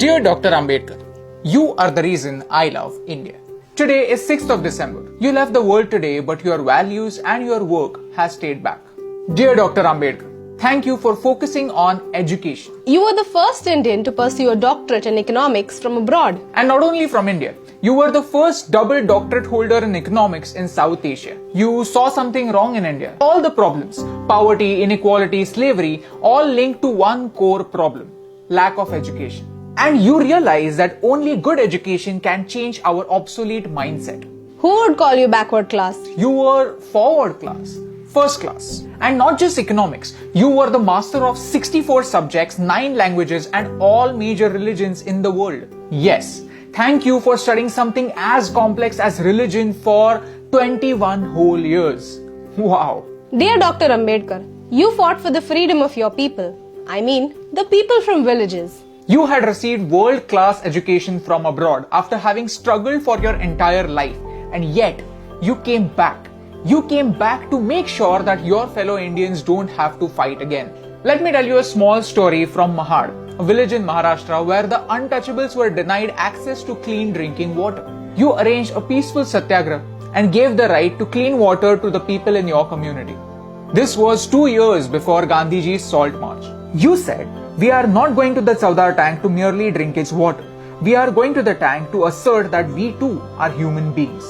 Dear Dr. Ambedkar, you are the reason I love India. Today is 6th of December. You left the world today, but your values and your work has stayed back. Dear Dr. Ambedkar, thank you for focusing on education. You were the first Indian to pursue a doctorate in economics from abroad. And not only from India, you were the first double doctorate holder in economics in South Asia. You saw something wrong in India. All the problems, poverty, inequality, slavery, all linked to one core problem, lack of education. And you realize that only good education can change our obsolete mindset. Who would call you backward class? You were forward class, first class. And not just economics, you were the master of 64 subjects, 9 languages and all major religions in the world. Yes, thank you for studying something as complex as religion for 21 whole years. Wow. Dear Dr. Ambedkar, you fought for the freedom of your people. I mean, the people from villages. You had received world-class education from abroad after having struggled for your entire life. And yet, you came back. You came back to make sure that your fellow Indians don't have to fight again. Let me tell you a small story from Mahad, a village in Maharashtra where the untouchables were denied access to clean drinking water. You arranged a peaceful satyagraha and gave the right to clean water to the people in your community. This was 2 years before Gandhiji's Salt March. You said, we are not going to the Chowdar tank to merely drink its water. We are going to the tank to assert that we too are human beings.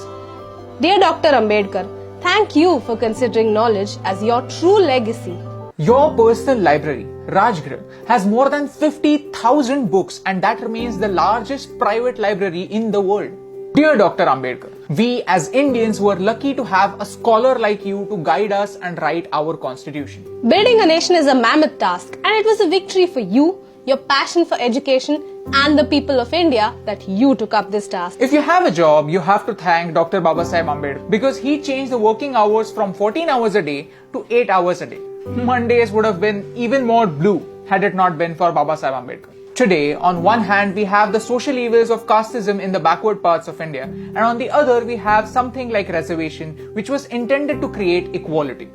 Dear Dr. Ambedkar, thank you for considering knowledge as your true legacy. Your personal library, Rajgriha, has more than 50,000 books and that remains the largest private library in the world. Dear Dr. Ambedkar, we as Indians were lucky to have a scholar like you to guide us and write our constitution. Building a nation is a mammoth task and it was a victory for you, your passion for education and the people of India that you took up this task. If you have a job, you have to thank Dr. Babasaheb Ambedkar because he changed the working hours from 14 hours a day to 8 hours a day. Mondays would have been even more blue had it not been for Babasaheb Ambedkar. Today, on one hand, we have the social evils of casteism in the backward parts of India, and on the other, we have something like reservation, which was intended to create equality,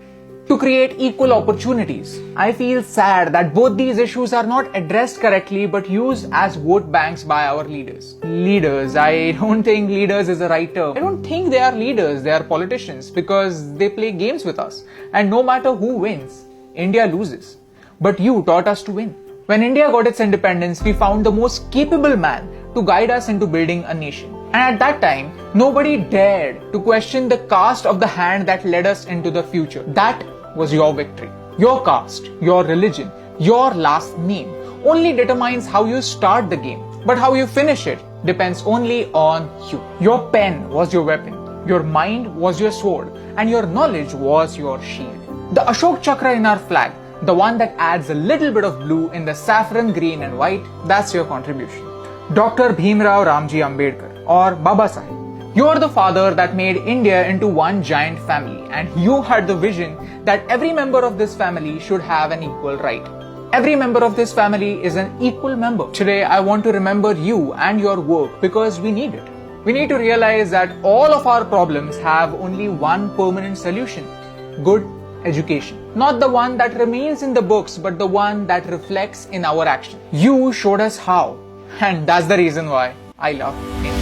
to create equal opportunities. I feel sad that both these issues are not addressed correctly but used as vote banks by our leaders. Leaders, I don't think leaders is the right term. I don't think they are leaders, they are politicians because they play games with us. And no matter who wins, India loses. But you taught us to win. When India got its independence, we found the most capable man to guide us into building a nation. And at that time, nobody dared to question the caste of the hand that led us into the future. That was your victory. Your caste, your religion, your last name only determines how you start the game. But how you finish it depends only on you. Your pen was your weapon, your mind was your sword, and your knowledge was your shield. The Ashok Chakra in our flag, the one that adds a little bit of blue in the saffron, green and white, that's your contribution. Dr. Bhimrao Ramji Ambedkar or Baba Sahib. You're the father that made India into one giant family and you had the vision that every member of this family should have an equal right. Every member of this family is an equal member. Today I want to remember you and your work because we need it. We need to realize that all of our problems have only one permanent solution: good education. Not the one that remains in the books, but the one that reflects in our action. You showed us how. And that's the reason why I love India.